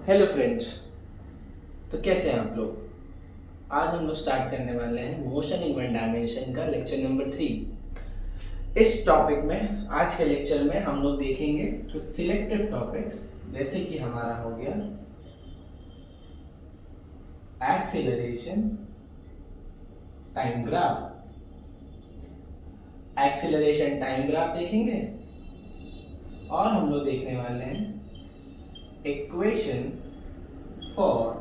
Hello friends. तो कैसे हैं आप लोग। आज हम लोग स्टार्ट करने वाले हैं मोशन इन वन डायमेंशन का लेक्चर नंबर 3। इस टॉपिक में आज के लेक्चर में हम लोग देखेंगे कुछ सिलेक्टेड टॉपिक्स, जैसे कि हमारा हो गया acceleration time graph. Acceleration time graph देखेंगे और हम लोग देखने वाले हैं equation for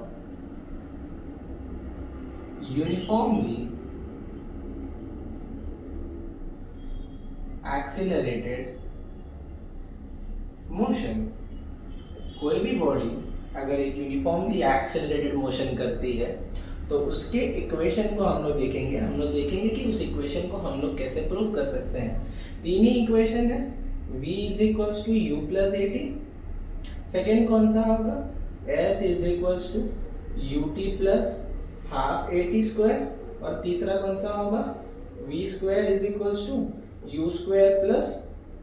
uniformly accelerated motion। कोई भी बॉडी अगर एक यूनिफॉर्मली एक्सेलरेटेड मोशन करती है तो उसके इक्वेशन को हम लोग देखेंगे कि उस इक्वेशन को हम लोग कैसे प्रूफ कर सकते हैं। तीन ही इक्वेशन है, v is equals to U plus A T, second कौन सा होगा s is equals to U T plus half A T square, और तीसरा कौन सा होगा v square is equals to U square plus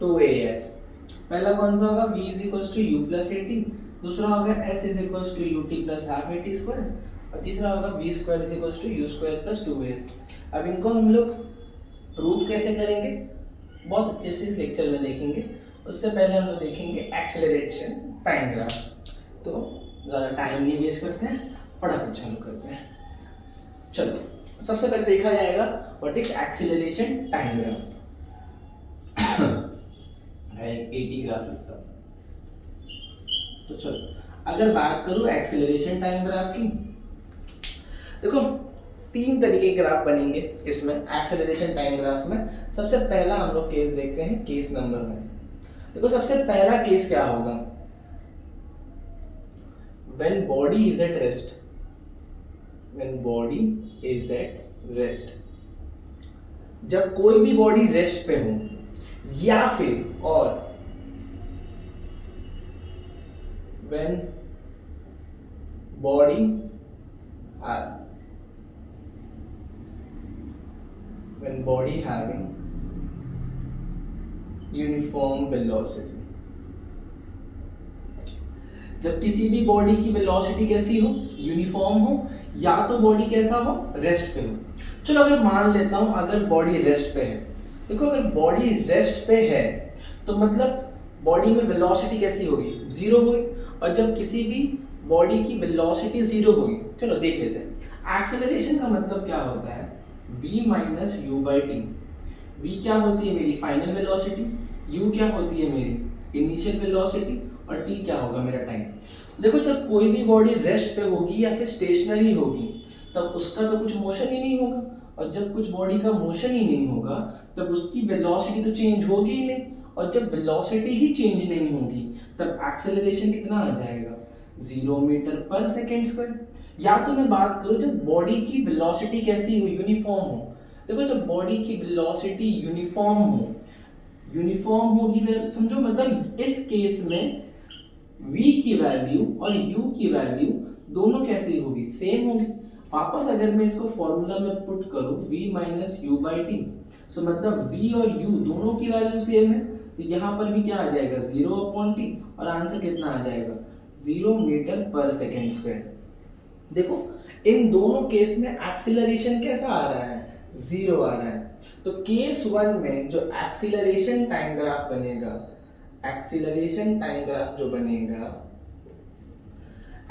2as। पहला कौन सा होगा v is equals to U plus A T, दूसरा होगा s is equals to U T plus half A T square, और तीसरा होगा v square is equals to U square plus 2as। अब इनको हम लोग प्रूफ कैसे करेंगे बहुत अच्छे से इस लेक्चर में देखेंगे। उससे पहले हम लोग देखेंगे एक्सेलरेशन टाइम ग्राफ। तो ज़्यादा टाइम नहीं वेस्ट करते हैं, फटाफट चालू करते हैं। चलो सबसे पहले देखा जाएगा what is acceleration time graph. Eighty graph लिखता हूं। तो चलो अगर बात करूं एक्सीलरेशन टाइम ग्राफ की, देखो तीन तरीके के ग्राफ बनेंगे इसमें एक्सीलरेशन टाइम ग्राफ में। सबसे पहला हम लोग केस देखते हैं, केस नंबर 1। देखो सबसे पहला केस क्या होगा, when body is at rest. When body is at rest, जब कोई भी बॉडी रेस्ट पे हो, या फिर और when body having uniform velocity। जब किसी भी बॉडी की वेलोसिटी कैसी हो, यूनिफॉर्म हो, या तो बॉडी कैसा हो, रेस्ट पे हो। चलो अगर मान लेता हूं अगर बॉडी रेस्ट पे है, देखो अगर बॉडी रेस्ट पे है तो मतलब बॉडी में वेलोसिटी कैसी होगी, जीरो होगी। और जब किसी भी बॉडी की वेलोसिटी जीरो होगी, चलो देख लेते हैं एक्सेलरेशन का मतलब क्या होता है, v minus U by T. v क्या होती है मेरी फाइनल वेलोसिटी, u क्या होती है मेरी इनिशियल वेलोसिटी, और t क्या होगा मेरा टाइम। देखो जब कोई भी बॉडी रेस्ट पे होगी या फिर स्टेशनरी होगी तब उसका तो कुछ मोशन ही नहीं होगा, और जब कुछ बॉडी का मोशन ही नहीं होगा तब उसकी वेलोसिटी तो चेंज होगी ही नहीं, और जब वेलोसिटी ही चेंज नहीं होगी तब एक्सेलरेशन कितना आ जाएगा, 0 मीटर पर सेकेंड स्क्वायर। या तो मैं बात करूं जब बॉडी की वेलोसिटी कैसी हो, यूनिफॉर्म हो। देखो जब बॉडी की वेलोसिटी यूनिफॉर्म होगी, समझो मतलब इस केस में v की वैल्यू और u की वैल्यू दोनों कैसी होगी, सेम होगी। वापस अगर मैं इसको फॉर्मूला में पुट करूं v minus U by T, so मतलब v और u दोनों की वैल्यू सेम है, तो यहाँ पर भी क्या आ जाएगा 0 अपॉन टी, और आंसर कितना आ जाएगा 0 मीटर पर सेकेंड स्क्वायर। देखो इन दोनों केस में एक्सीलरेशन कैसा आ रहा है, 0 आ रहा है। तो केस 1 में जो एक्सीलरेशन टाइम ग्राफ बनेगा, एक्सीलरेशन टाइम ग्राफ जो बनेगा,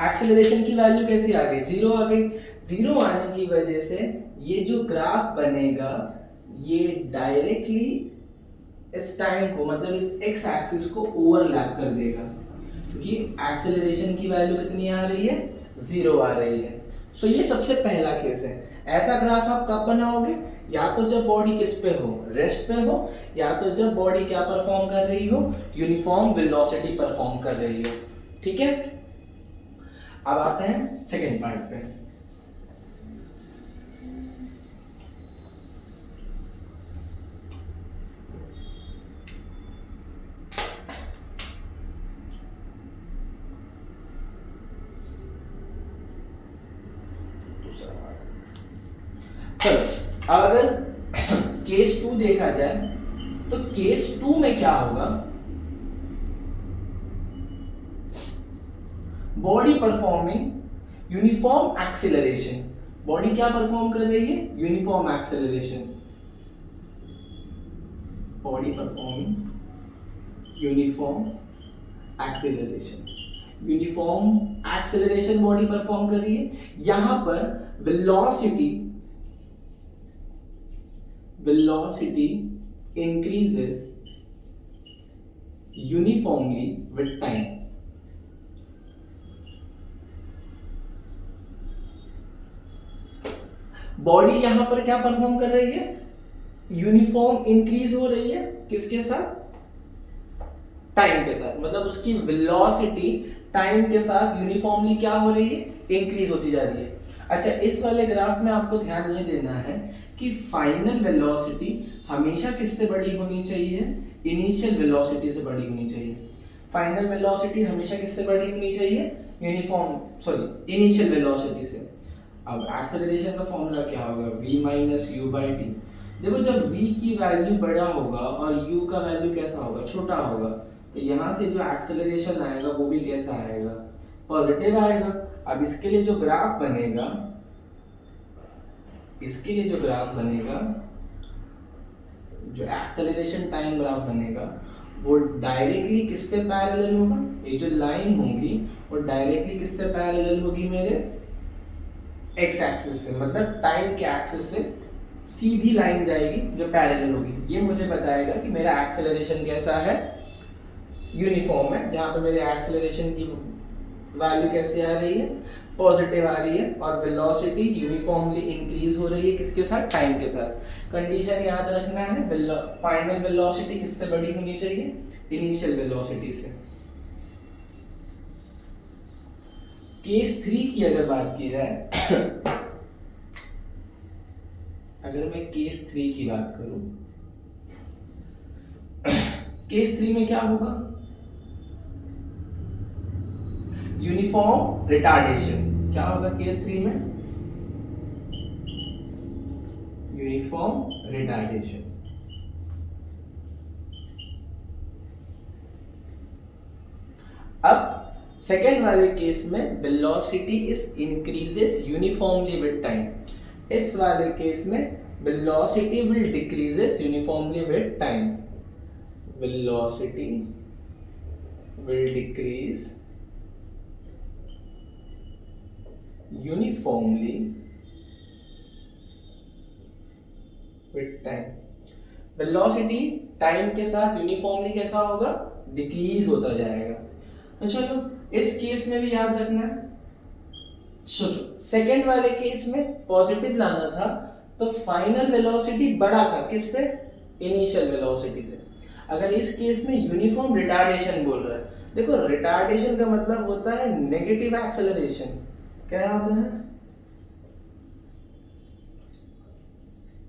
एक्सीलरेशन की वैल्यू कैसी आ गई, 0 आ गई। 0 आने की वजह से ये जो ग्राफ बनेगा ये डायरेक्टली इस टाइम को मतलब इस एक्स एक्सिस को ओवरलैप कर देगा, क्योंकि एक्सीलरेशन की वैल्यू कितनी आ रही है, 0 आ रही है। सो ये सबसे पहला केस है। ऐसा ग्राफ आप कब बनाओगे, या तो जब बॉडी किस पे हो, रेस्ट पे हो, या तो जब बॉडी क्या परफॉर्म कर रही हो, यूनिफॉर्म वेलोसिटी परफॉर्म कर रही हो। ठीक है, अब आते हैं सेकेंड पार्ट पे। चलो अब अगर केस 2 देखा जाए तो केस 2 में क्या होगा, body performing uniform acceleration, body क्या परफॉर्म कर रही है, uniform acceleration, body performing uniform acceleration, uniform acceleration body perform कर रही है। यहां पर velocity increases uniformly with time. Body यहां पर क्या परफॉर्म कर रही है, यूनिफॉर्म इंक्रीज हो रही है, किसके साथ, टाइम के साथ, मतलब उसकी वेलोसिटी टाइम के साथ यूनिफॉर्मली क्या हो रही है, इंक्रीज होती जा रही है। अच्छा, इस वाले ग्राफ में आपको ध्यान ये देना है कि फाइनल वेलोसिटी हमेशा किससे बड़ी होनी चाहिए, इनिशियल वेलोसिटी से बड़ी होनी चाहिए। फाइनल वेलोसिटी हमेशा किससे बड़ी होनी चाहिए, इनिशियल वेलोसिटी से। अब एक्सेलरेशन का फॉर्मूला क्या होगा, v minus U by T. देखो जब v की वैल्यू बड़ा होगा और u का वैल्यू कैसा होगा, छोटा होगा, तो यहाँ से जो एक्सेलरेशन आएगा वो भी कैसा आएगा, पॉजिटिव आएगा। अब इसके लिए जो ग्राफ बनेगा, जो एक्सेलरेशन टाइम ग्राफ बनेगा वो डायरेक्टली किससे पैरेलल होगा, ये जो लाइन होगी वो डायरेक्टली किससे पैरेलल होगी, मेरे एक्स एक्सिस से, मतलब टाइम के एक्सिस से सीधी लाइन जाएगी जो पैरेलल होगी। ये मुझे बताएगा कि मेरा एक्सेलरेशन कैसा है, यूनिफॉर्म है, जहां पे मेरे एक्सेलरेशन की वैल्यू कैसे आ रही है, पॉजिटिव आ रही है, और वेलोसिटी यूनिफॉर्मली इंक्रीज हो रही है, किसके साथ, टाइम के साथ। कंडीशन याद रखना है, फाइनल वेलोसिटी किससे बड़ी होनी चाहिए, इनिशियल वेलोसिटी से। केस 3 की अगर बात की जाए अगर मैं केस 3 की बात करूं, केस 3 में क्या होगा, यूनिफॉर्म रिटार्डेशन। क्या होगा केस 3 में, यूनिफॉर्म रिटार्डेशन। अब सेकेंड वाले केस में velocity is increases uniformly with time. इस वाले केस में velocity will decreases uniformly with time, velocity will decrease uniformly with time. Velocity time के साथ यूनिफॉर्मली कैसा होगा, डिक्रीज होता जाएगा। तो चलो इस केस में भी याद रखना है। सोचो सेकेंड वाले केस में पॉजिटिव लाना था तो फाइनल वेलोसिटी बड़ा था किससे, इनिशियल वेलोसिटी से। अगर इस केस में यूनिफॉर्म रिटार्डेशन बोल रहा है, देखो रिटार्डेशन का मतलब होता है नेगेटिव एक्सेलरेशन। क्या होता है,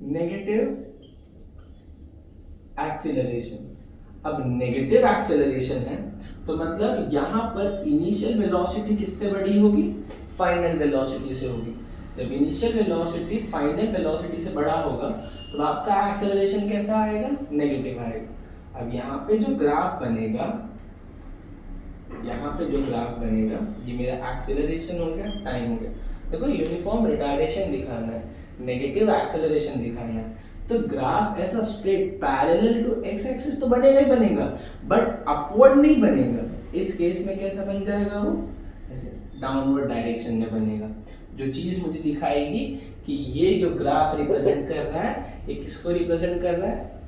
नेगेटिव एक्सेलरेशन। अब नेगेटिव एक्सेलरेशन है तो मतलब यहां पर इनिशियल वेलोसिटी किससे बड़ी होगी, फाइनल वेलोसिटी से होगी। जब इनिशियल वेलोसिटी फाइनल वेलोसिटी से बड़ा होगा तो आपका एक्सेलरेशन कैसा आएगा, नेगेटिव आएगा। अब यहाँ पे जो ग्राफ बनेगा, ये मेरा एक्सेलरेशन हो गया, टाइम हो गया। देखो यूनिफॉर्म रिटार्डेशन दिखाना है, नेगेटिव एक्सेलरेशन दिखाना है, तो ग्राफ ऐसा straight parallel to X axis तो बनेगा ही बनेगा, बट अपवर्ड नहीं बनेगा। इस केस में कैसा बन जाएगा, वो ऐसे डाउनवर्ड डायरेक्शन में बनेगा। जो चीज मुझे दिखाएगी कि ये जो ग्राफ रिप्रेजेंट कर रहा है, ये किसको रिप्रेजेंट कर रहा है,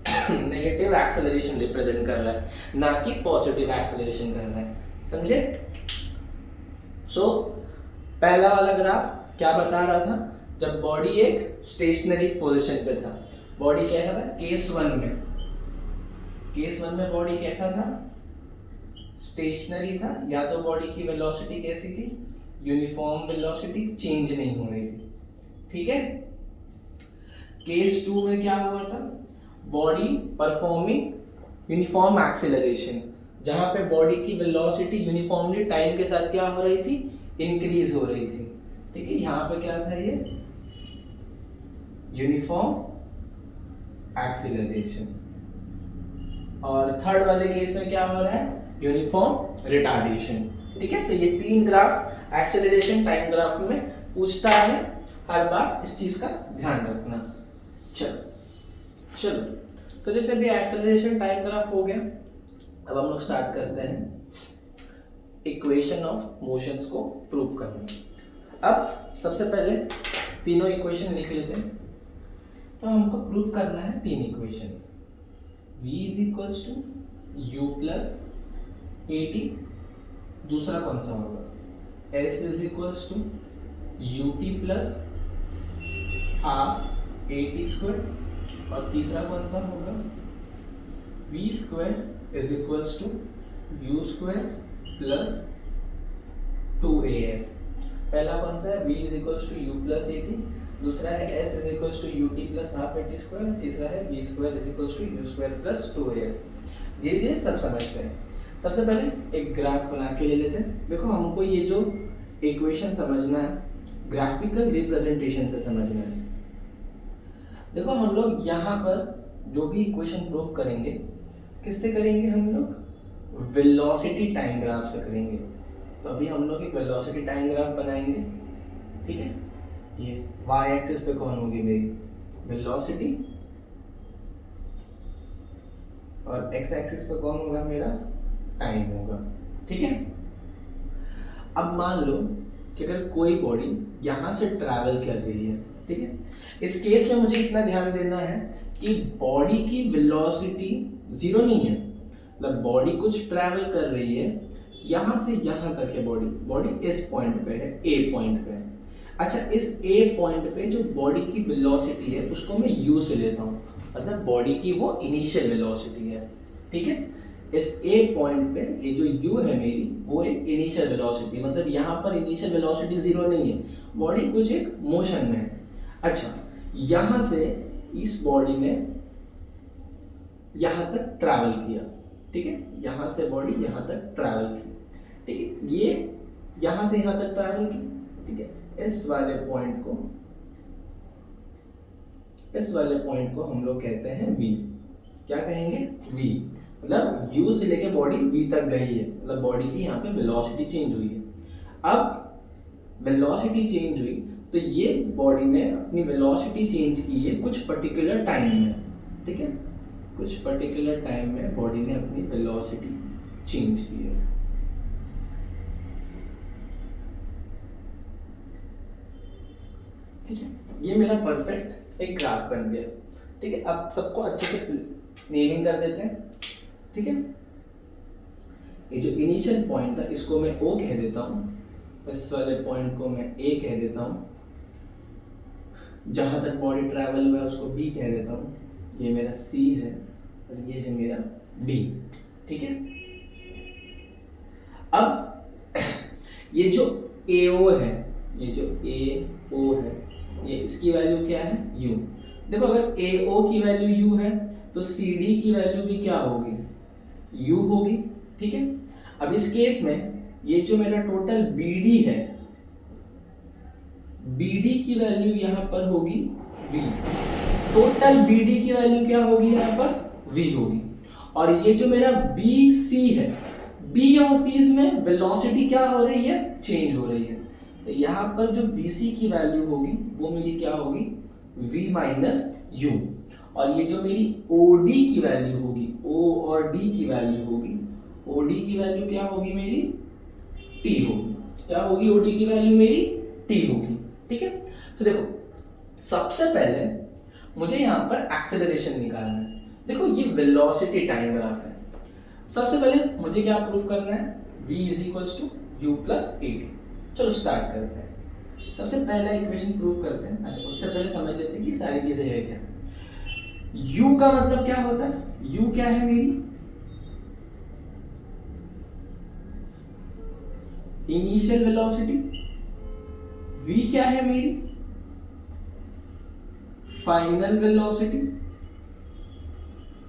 नेगेटिव एक्सेलरेशन रिप्रेजेंट कर रहा है, ना कि पॉजिटिव एक्सेलरेशन कर रहा है। समझे? सो पहला वाला ग्राफ क्या बता रहा था, जब बॉडी एक स्टेशनरी पोजीशन पे था, बॉडी कैसा था, केस 1 में बॉडी कैसा था, स्टेशनरी था, या तो बॉडी की वेलोसिटी कैसी थी, यूनिफॉर्म वेलोसिटी, चेंज नहीं हो रही थी। ठीक है। केस 2 में क्या हुआ था, बॉडी परफॉर्मिंग यूनिफॉर्म एक्सेलरेशन, जहां पे बॉडी की वेलोसिटी यूनिफॉर्मली टाइम के साथ क्या हो रही थी, इंक्रीज हो रही थी। ठीक है, यहां पे क्या था, ये यूनिफॉर्म एक्सेलरेशन। और थर्ड वाले केस में क्या हो रहा है, यूनिफॉर्म रिटार्डेशन। ठीक है, तो ये 3 ग्राफ एक्सेलरेशन टाइम ग्राफ में पूछता है हर बार, इस चीज का ध्यान रखना। चलो, तो जैसे अभी एक्सेलरेशन टाइम ग्राफ हो गया, अब हम लोग स्टार्ट करते हैं इक्वेशन ऑफ मोशंस को प्रूव करना। अब सबसे पहले तीनों इक्वेशन लिख लेते हैं। तो हमको प्रूव करना है 3 equation, v is equals to U plus A T, दूसरा कौन सा होगा, s is equals to U T plus half A T square, और तीसरा कौन सा होगा, v square is equals to U square plus 2as। पहला कौन सा है, v is equals to U plus A T, दूसरा है s is equals to U T plus half A T square, तीसरा है v square is equals to U square plus 2as। धीरे धीरे सब समझते हैं। सबसे पहले एक ग्राफ बना के ले लेते हैं। देखो हमको ये जो इक्वेशन समझना है ग्राफिकल रिप्रेजेंटेशन से समझना है। देखो हम लोग यहाँ पर जो भी इक्वेशन प्रूव करेंगे किससे करेंगे, हम लोग वेलोसिटी टाइम ग्राफ से करेंगे। तो अभी हम लोग एक वेलोसिटी टाइम ग्राफ बनाएंगे, ठीक है। ये y एक्सिस पे कौन होगी मेरी वेलोसिटी, और x एक्सिस पे कौन होगा मेरा टाइम होगा, ठीक है। अब मान लो कि अगर कोई बॉडी यहाँ से ट्रैवल कर रही है, ठीक है, इस केस में मुझे इतना ध्यान देना है कि बॉडी की वेलोसिटी जीरो नहीं है, मतलब बॉडी कुछ ट्रैवल कर रही है, यहाँ से यहाँ तक है बॉडी इस पॉइंट पे है, ए पॉइंट पे है। अच्छा, इस ए पॉइंट पे जो बॉडी की वेलोसिटी है उसको मैं यू से लेता हूँ, मतलब बॉडी की वो इनिशियल वेलोसिटी है, ठीक है। इस ए पॉइंट पे ये जो u है मेरी वो एक इनिशियल वेलोसिटी, मतलब यहाँ पर इनिशियल वेलोसिटी जीरो नहीं है, बॉडी कुछ एक मोशन में है। अच्छा, यहाँ से इस बॉडी ने यहाँ तक ट्रैवल किया, ठीक है, यहाँ से बॉडी यहाँ तक ट्रैवल की, ठीक है, ये यहाँ से यहाँ तक ट्रैवल की, ठीक है। इस वाले पॉइंट को हम लोग कहते हैं v। क्या कहेंगे, v, मतलब u से लेके बॉडी v तक गई है, मतलब बॉडी की यहाँ पे वेलोसिटी चेंज हुई है। अब वेलोसिटी चेंज हुई तो ये बॉडी ने अपनी वेलोसिटी चेंज की है कुछ पर्टिकुलर टाइम में, ठीक है, कुछ पर्टिकुलर टाइम में बॉडी ने अपनी वेलोसिटी चेंज की है। ठीक है, ये मेरा परफेक्ट एक ग्राफ बन गया, ठीक है। अब सबको अच्छे से नेमिंग कर देते हैं, ठीक है। ये जो इनिशियल पॉइंट था इसको मैं O कह देता हूँ, इस वाले पॉइंट को मैं A कह देता हूँ, जहां तक बॉडी ट्रैवल हुआ है उसको B कह देता हूँ, ये मेरा C है और ये है मेरा D, ठीक है। अब ये जो AO है, ये जो AO है, ये इसकी वैल्यू क्या है, U। देखो अगर AO की वैल्यू U है तो CD की वैल्यू भी क्या होगी, U होगी, ठीक है। अब इस केस में ये जो मेरा टोटल BD है, BD की वैल्यू यहाँ पर होगी V, टोटल BD की वैल्यू क्या होगी यहाँ पर V होगी। और ये जो मेरा BC है, B और C में वेलोसिटी क्या हो रही है, चेंज हो रही है, तो यहाँ पर जो BC की वैल्यू होगी वो मेरी क्या होगी, V माइनस U। और ये जो मेरी OD की वैल्यू होगी, O और D की वैल्यू होगी, OD की वैल्यू क्या होगी मेरी, T होगी। क्या होगी OD की वैल्यू मेरी, T होगी, ठीक है। तो देखो सबसे पहले मुझे यहाँ पर एक्सेलरेशन निकालना है। देखो ये वेलोसिटी टाइम ग्राफ है, सबसे पहले मुझे क्या प्रूफ करना है, v is equals to U plus A T. चलो स्टार्ट करते हैं, सबसे पहला इक्वेशन प्रूफ करते हैं। अच्छा उससे पहले समझ लेते हैं कि सारी चीजें है क्या। u का मतलब क्या होता है, u क्या है मेरी इनिशियल वेलोसिटी, v क्या है मेरी फाइनल वेलोसिटी,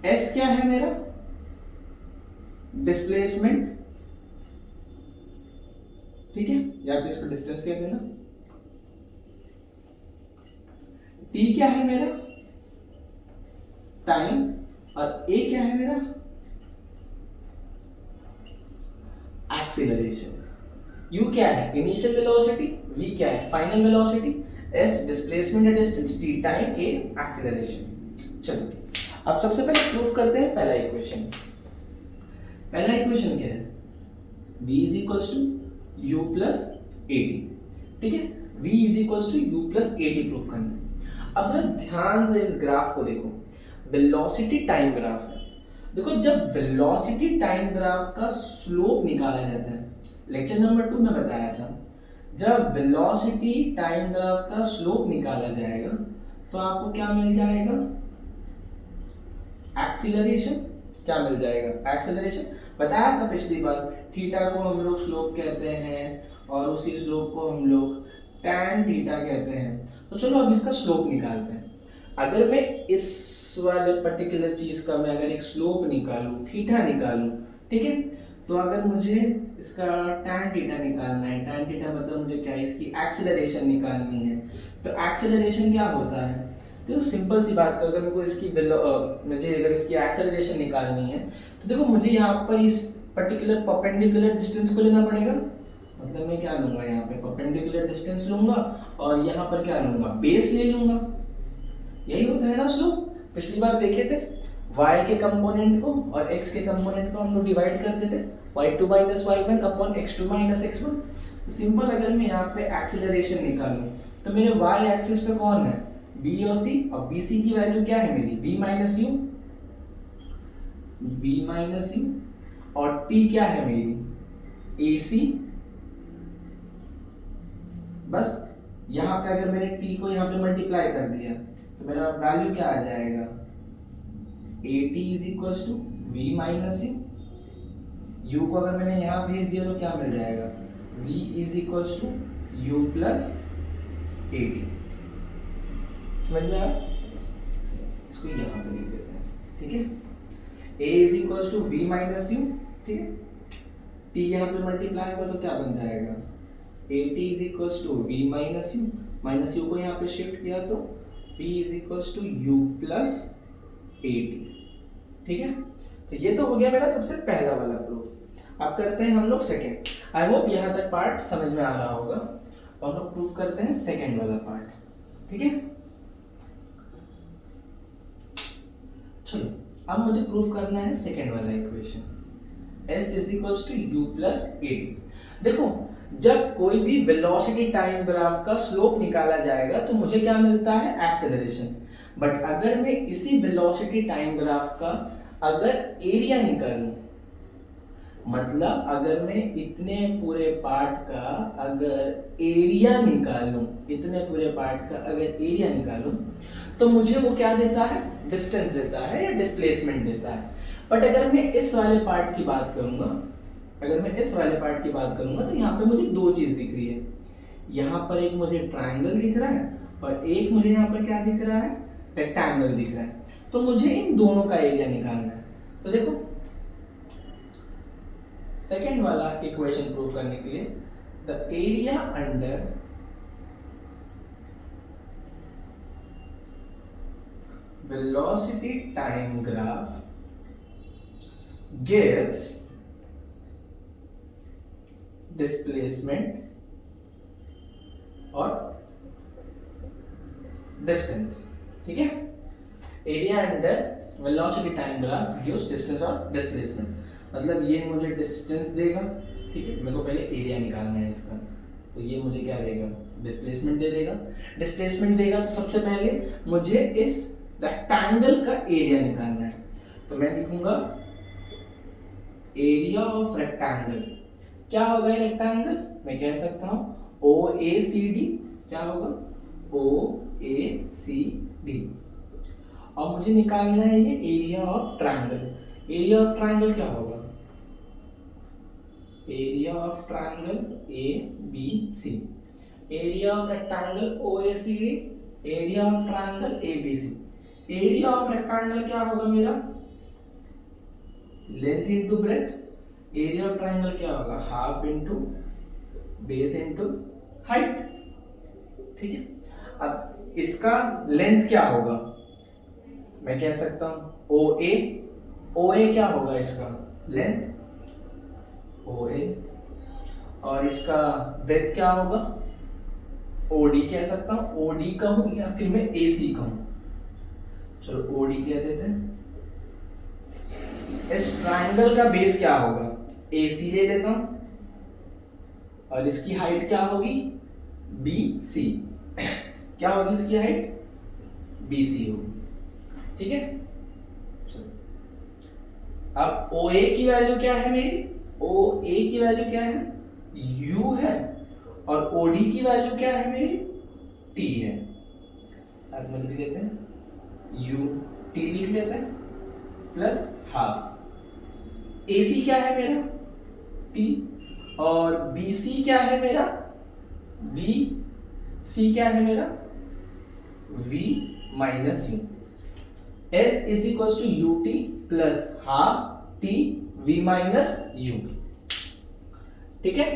s क्या है मेरा डिस्प्लेसमेंट, ठीक है, या तो इसको डिस्टेंस कह देना। t क्या है मेरा टाइम, और a क्या है मेरा एक्सीलरेशन। u क्या है इनिशियल वेलोसिटी, v क्या है फाइनल वेलोसिटी, s डिस्प्लेसमेंट या distance, t time, a acceleration. चलो अब सबसे पहले प्रूफ करते हैं पहला इक्वेशन। पहला इक्वेशन क्या है, v is equals to U plus A T. ठीक है, v is equals to U plus A T proof करना है। अब जरा ध्यान से इस ग्राफ को देखो, वेलोसिटी टाइम ग्राफ है। देखो जब वेलोसिटी टाइम ग्राफ का स्लोप निकाला जाता है, लेक्चर नंबर 2 में बताया था, जब वेलोसिटी टाइम ग्राफ का स्लोप निकाला जाएगा तो आपको क्या मिल जाएगा, एक्सीलरेशन। क्या मिल जाएगा, एक्सीलरेशन। बताया था पिछली बार, थीटा को हम लोग स्लोप कहते हैं और उसी स्लोप को हम लोग tan थीटा कहते हैं। तो चलो अब इसका स्लोप निकालते हैं। अगर मैं इस वाले पर्टिकुलर चीज का मैं अगर एक स्लोप निकालूं, थीटा निकालूं, ठीक है, तो अगर मुझे इसका tan थीटा निकालना है, tan थीटा मतलब मुझे क्या, इसकी एक्सीलरेशन निकालनी है। तो एक्सीलरेशन क्या होता है, देखो सिंपल सी बात है, अगर मेरे को इसकी मुझे अगर इसकी एक्सेलरेशन निकालनी है तो देखो मुझे यहाँ पर इस पर्टिकुलर परपेंडिकुलर डिस्टेंस को लेना पड़ेगा। मतलब मैं क्या लूंगा, यहाँ पे परपेंडिकुलर डिस्टेंस लूंगा और यहाँ पर क्या लूंगा, बेस ले लूंगा। यही होता है ना स्लोप। पिछली बार देखे थे y के कंपोनेंट को और x के कंपोनेंट को हम लोग डिवाइड करते थे, y2 minus y1 upon x2 minus x1। Simple, अगर मैं यहाँ पे एक्सेलरेशन निकालूं तो मेरे y एक्सिस पे कौन है, b और c, और bc की वैल्यू क्या है मेरी, b माइनस यू, और t क्या है मेरी, ac। बस यहाँ पे अगर मैंने t को यहाँ पे मल्टीप्लाई कर दिया तो मेरा वैल्यू क्या आ जाएगा, at is equals to v minus U को अगर मैंने यहाँ भेज दिया तो क्या मिल जाएगा, v is equals to u plus A T. समझ में आया, इसको यहाँ पे लिख देते हैं। ठीक है, a is equals to v minus U, ठीक है, t यहाँ पे मल्टीप्लाई होगा तो क्या बन जाएगा, at is equals to v minus U को यहाँ पे शिफ्ट किया तो p is equals to u plus A T. ठीक है, तो ये तो हो गया मेरा सबसे पहला वाला प्रूफ। अब करते हैं हम लोग सेकंड। आई होप यहाँ तक पार्ट समझ में आ रहा होगा। तो हम लोग प्रूफ करते हैं सेकंड वाला पार्ट। ठीक है, चलो अब मुझे प्रूफ करना है सेकंड वाला equation, s is equals to u plus A T. देखो जब कोई भी वेलोसिटी टाइम ग्राफ का स्लोप निकाला जाएगा तो मुझे क्या मिलता है, एक्सेलरेशन। बट अगर मैं इसी वेलोसिटी टाइम ग्राफ का अगर एरिया निकालूं, मतलब अगर मैं इतने पूरे पार्ट का अगर एरिया निकालूं, इतने पूरे पार्ट का अगर एरिया निकालूं तो मुझे वो क्या देता है, डिस्टेंस देता है या डिस्प्लेसमेंट देता है। बट अगर मैं इस वाले पार्ट की बात करूंगा, अगर मैं इस वाले पार्ट की बात करूंगा तो यहाँ पे मुझे दो चीज दिख रही है। यहाँ पर एक मुझे ट्राइंगल दिख रहा है और एक मुझे यहाँ पर क्या दिख रहा है, रेक्टेंगल दिख रहा है। तो मुझे इन दोनों का एरिया निकालना है। तो देखो सेकेंड वाला इक्वेशन प्रूव करने के लिए, the area under velocity time graph gives displacement और distance। ठीक है, area under velocity time graph gives distance और डिस्प्लेसमेंट। मतलब ये मुझे डिस्टेंस देगा, ठीक है, मेरे को पहले एरिया निकालना है इसका, तो ये मुझे क्या देगा, डिस्प्लेसमेंट दे देगा। डिस्प्लेसमेंट देगा तो सबसे पहले मुझे इस रेक्टेंगल का एरिया निकालना है। तो मैं लिखूंगा एरिया ऑफ रेक्टेंगल। क्या होगा ये रेक्टेंगल, मैं कह सकता हूं OACD। क्या होगा, OACD। और मुझे निकालना है ये area of triangle. Area of triangle क्या होगा, area of triangle ABC। Area of rectangle OACD, area of triangle ABC। Area of rectangle क्या होगा मेरा, length into breadth. Area of triangle क्या होगा, half into base into height. ठीक है, अब इसका लेंथ क्या होगा, मैं कह सकता हूं OA क्या होगा इसका लेंथ, OA। और इसका ब्रेथ क्या होगा, ओडी कह सकता हूं, ओडी कहूं या फिर मैं एसी कहूं, चलो ओडी कह देते हैं। इस ट्रायंगल का बेस क्या होगा, एसी ले लेता हूं, और इसकी हाइट क्या होगी, बीसी। क्या होगी इसकी हाइट, बीसी होगी, ठीक है। चलो अब OA की वैल्यू क्या है मेरी, OA की वैल्यू क्या है, U है, और OD की वैल्यू क्या है मेरी, T है। साथ में लिख लेते हैं, U T लिख लेते हैं, प्लस हाफ। AC क्या है मेरा, T, और BC क्या है मेरा, BC क्या है मेरा, V minus U। S is equal to UT plus half T V minus U, ठीक है।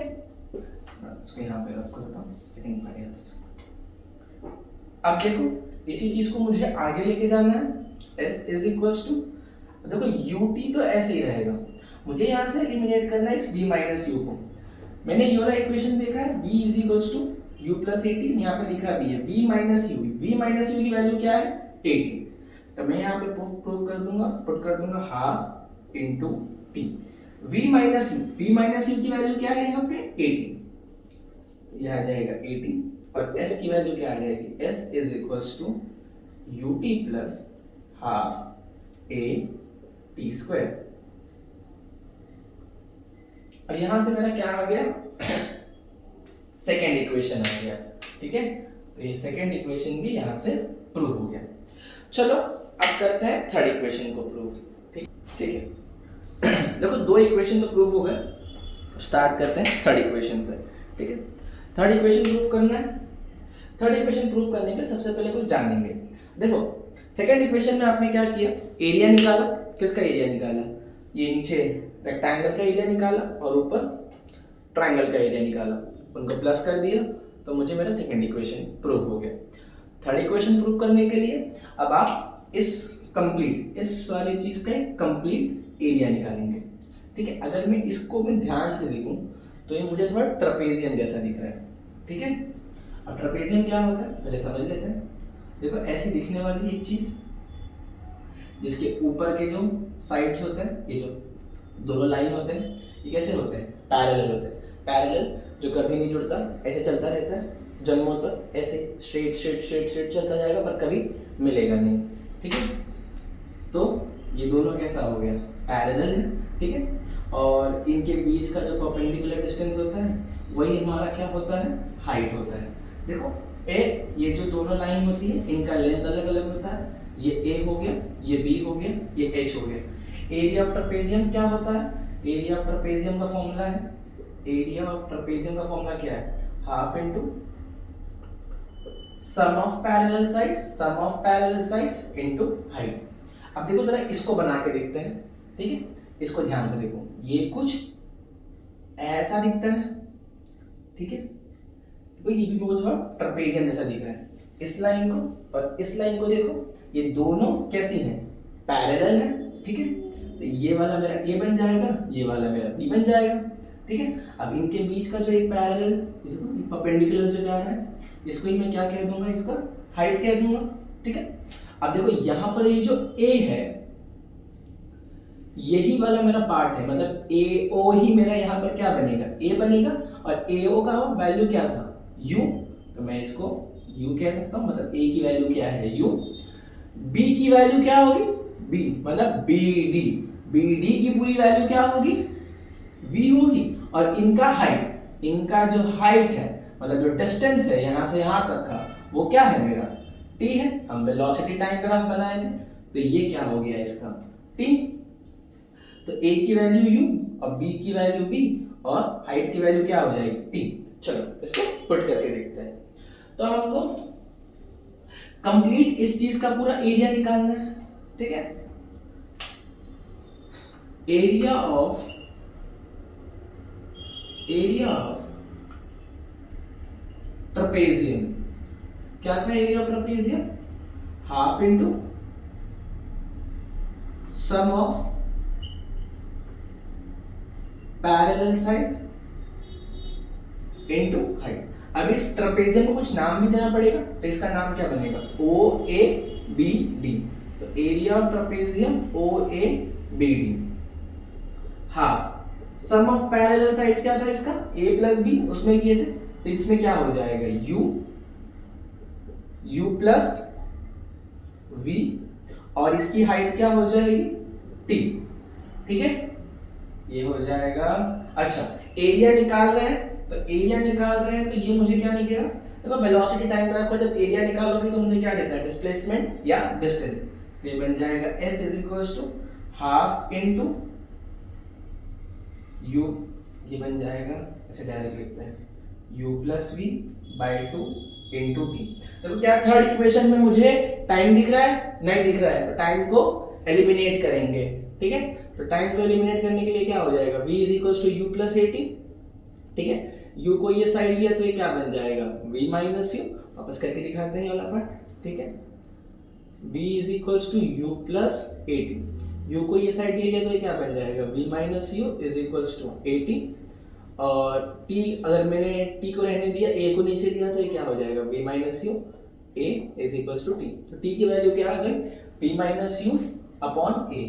उसको यहाँ पे रख देता हूँ, सेकंड पार्ट। अब देखो इसी चीज को मुझे आगे लेके जाना है। S इज इक्वल टू, देखो UT तो ऐसे ही रहेगा, मुझे यहाँ से एलिमिनेट करना है इस V माइनस U को। मैंने ये वाला इक्वेशन देखा है, V is equal to U plus 18, यहाँ पे लिखा भी है V minus U। V minus U की वैल्यू क्या है, 18, तो मैं यहाँ पे प्रूव कर दूंगा, पुट कर दूंगा half into T. V minus U की वैल्यू क्या है यहाँ पे, 18, तो यह आ जाएगा 18, और S की वैल्यू क्या आ जाएगी, S is equal to UT plus half A T square. और यहां से मेरा क्या आ गया, सेकेंड इक्वेशन आ गया, ठीक है। तो ये सेकेंड इक्वेशन भी यहां से प्रूव हो गया। चलो अब करते हैं थर्ड इक्वेशन को प्रूव, ठीक है। देखो दो इक्वेशन तो प्रूव हो गए, स्टार्ट करते हैं थर्ड इक्वेशन से, ठीक है। थर्ड इक्वेशन प्रूव करना है। थर्ड इक्वेशन प्रूव करने के सबसे पहले कुछ जानेंगे। देखो सेकेंड इक्वेशन में आपने क्या किया, एरिया निकाला। किसका एरिया निकाला, ये नीचे रेक्टेंगल का एरिया निकाला और ऊपर ट्रायंगल का एरिया निकाला, उनको प्लस कर दिया, तो मुझे मेरा सेकंड इक्वेशन प्रूव हो गया। थर्ड इक्वेशन प्रूव करने के लिए अब आप इस वाली चीज का कंप्लीट एरिया निकालेंगे, ठीक है। अगर मैं इसको मैं ध्यान से देखूं तो ये मुझे थोड़ा ट्रेपेजियम जैसा दिख रहा है, ठीक है। अब ट्रेपेजियम क्या होता है पहले समझ लेते हैं। देखो ऐसी दिखने वाली एक चीज जिसके ऊपर के जो साइड्स होते हैं, ये जो दोनों लाइन होते हैं, ये कैसे होते हैं, पैरेलल होते हैं। पैरेलल जो कभी नहीं जुड़ता, ऐसे चलता रहता है जन्मों तक, ऐसे स्ट्रेट स्ट्रेट स्ट्रेट स्ट्रेट चलता जाएगा पर कभी मिलेगा नहीं, ठीक है। तो ये दोनों कैसा हो गया, पैरेलल है, ठीक है। और इनके बीच का जो परपेंडिकुलर डिस्टेंस होता है वही हमारा क्या होता है, हाइट होता है। देखो ये जो दोनों लाइन होती है इनका लेंथ अलग अलग होता है, ये A हो गया, ये B हो गया, ये H हो गया। एरिया ऑफ ट्रेपेजियम क्या होता है, एरिया ऑफ ट्रेपेजियम का फॉर्मूला है, एरिया ऑफ ट्रेपेजियम का फॉर्मूला क्या है, half into sum of parallel sides into height. अब देखो जरा इसको बना के देखते हैं, ठीक है। इसको ध्यान से देखो, ये कुछ ऐसा दिखता है, ठीक है। तो ये भी बहुत थोड़ा ट्रेपेजियम जैसा दिख रहा है। इस लाइन को और इस लाइन को देखो, ये दोनों कैसी हैं, पैरेलल है, ठीक है। तो ये वाला मेरा A बन जाएगा, ये वाला मेरा B बन जाएगा, ठीक है। अब इनके बीच का जो एक पैरेलल देखो परपेंडिकुलर जो जा रहा है, इसको ही मैं क्या कह दूंगा, इसका हाइट कह दूंगा, ठीक है। अब देखो यहाँ पर ये जो A है यही वाला मेरा पार्ट है, मतलब AO ही मेरा यहाँ पर क्या बनेगा, A बनेगा, और AO का वैल्यू क्या था, U, तो मैं इसको U कह सकता हूँ, मतलब A की वैल्यू क्या है U, B की वैल्यू क्या होगी B, मतलब BD की पूरी वैल्यू क्या होगी V होगी, और इनका जो हाइट है, मतलब जो डिस्टेंस है यहाँ से यहाँ तक का, वो क्या है मेरा T है। हम वेलोसिटी टाइम ग्राफ बनाए थे, तो ये क्या हो गया इसका T। तो A की वैल्यू U और B की वैल्यू B और हाइट की वैल्यू क्या हो जाएगी T। चलो इसको पुट करके देखते हैं। तो हमको कंप्लीट इस चीज का पूरा एरिया निकालना है, ठीक है। एरिया ऑफ ट्रेपेजियम क्या था, area of trapezium half into sum of parallel side into height. अब इस ट्रेपेजियम को कुछ नाम भी देना पड़ेगा, तो इसका नाम क्या बनेगा, ओ ए बी डी। तो area of trapezium O A B D. Half sum of parallel sides क्या था इसका, ए प्लस बी, उसमें किए थे, तो इसमें क्या हो जाएगा, यू प्लस वी, और इसकी हाइट क्या हो जाएगी, टी। ठीक है, ये हो जाएगा। अच्छा, एरिया निकाल रहे हैं, तो एरिया निकाल रहे हैं तो ये मुझे क्या निकलेगा, देखो वेलोसिटी टाइम ग्राफ पर जब एरिया निकालोगे तो मुझे क्या देता है, डिस्प्लेसमेंट या डिस्टेंस। तो ये बन जाएगा s is equals to half into u, ये बन जाएगा, ऐसे डायरेक्ट लिखते हैं, u plus V by 2 into T. देखो क्या थर्ड इक्वेशन में मुझे टाइम दिख रहा है, नहीं दिख रहा है, तो टाइम को एलिमिनेट करेंगे। ठीक है, तो टाइम को एलिमिनेट करने के लिए क्या हो जाएगा, v is equals to U plus A T. ठीक है, u को ये साइड लिया तो ये क्या बन जाएगा, v माइनस यू। वापस करके दिखाते हैं ये वाला पार्ट। ठीक है, v is equals to U plus A T. u को ये साइड ले लिया तो ये क्या बन जाएगा, v minus U is equals to A T. और t, अगर मैंने t को रहने दिया, a को नीचे दिया, तो ये क्या हो जाएगा, v minus U a is equals to t। तो t की वैल्यू क्या आ गई, v minus U upon a।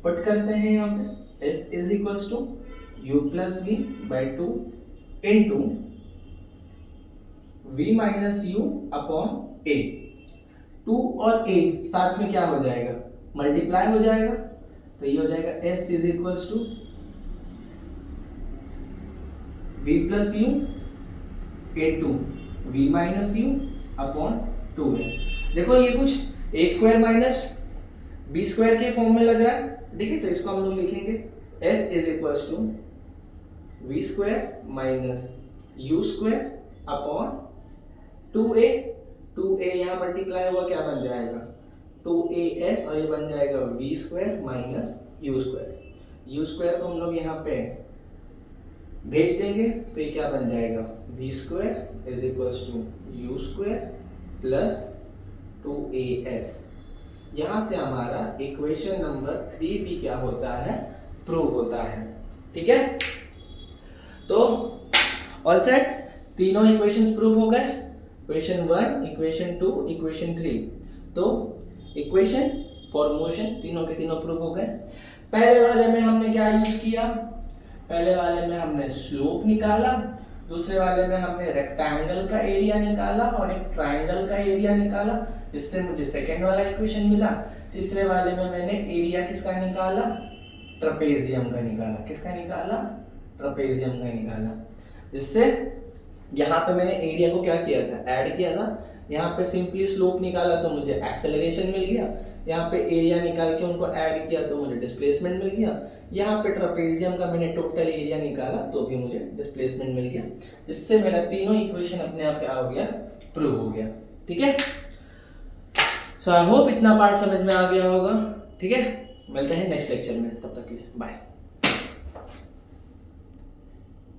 Put करते हैं यहाँ पे, s is equals to u plus V by 2 into v minus U upon a। 2 और a साथ में क्या हो जाएगा, मल्टीप्लाई हो जाएगा, तो ये हो जाएगा s is equals to v plus U into v minus U upon 2 है। देखो ये कुछ a square minus b square के फॉर्म में लग रहा है। ठीक है, तो इसको हम लोग लिखेंगे s is equals to v square minus u square upon 2a। 2a यहाँ मल्टीप्लाई हुआ, क्या बन जाएगा, 2as, और ये बन जाएगा v square minus u square. u square को हम लोग यहाँ पे भेज देंगे, तो ये क्या बन जाएगा, v square is equals to u square plus 2as। यहाँ से हमारा इक्वेशन नंबर 3 भी क्या होता है, प्रूव होता है। ठीक है, तो ऑल सेट, तीनों इक्वेशंस प्रूव हो गए, इक्वेशन 1, इक्वेशन 2, इक्वेशन 3। तो इक्वेशन फॉर मोशन तीनों के तीनों प्रूव हो गए। पहले वाले में हमने क्या यूज किया, पहले वाले में हमने स्लोप निकाला, दूसरे वाले में हमने रेक्टेंगल का एरिया निकाला और एक ट्राइंगल का एरिया निकाला, जिससे मुझे सेकेंड वाला इक्वेशन मिला। तीसरे वाले में मैंने एरिया किसका निकाला, ट्रेपेजियम का निकाला। किसका निकाला, ट्रेपेजियम का निकाला, जिससे यहाँ पे मैंने एरिया को क्या किया था, ऐड किया था। यहाँ पे सिंपली स्लोप निकाला तो मुझे एक्सेलरेशन मिल गया, यहाँ पे एरिया निकाल के उनको ऐड किया तो मुझे डिस्प्लेसमेंट मिल गया। यहाँ पे ट्रेपेजियम का मैंने टोटल एरिया निकाला तो भी मुझे डिस्प्लेसमेंट मिल गया, जिससे मेरा तीनों इक्वेशन अपने आप क्या हो गया, प्रूव हो गया। ठीक है, सो आई होप इतना पार्ट समझ में आ गया होगा। ठीक है, मिलते हैं नेक्स्ट लेक्चर में, तब तक के लिए बाय।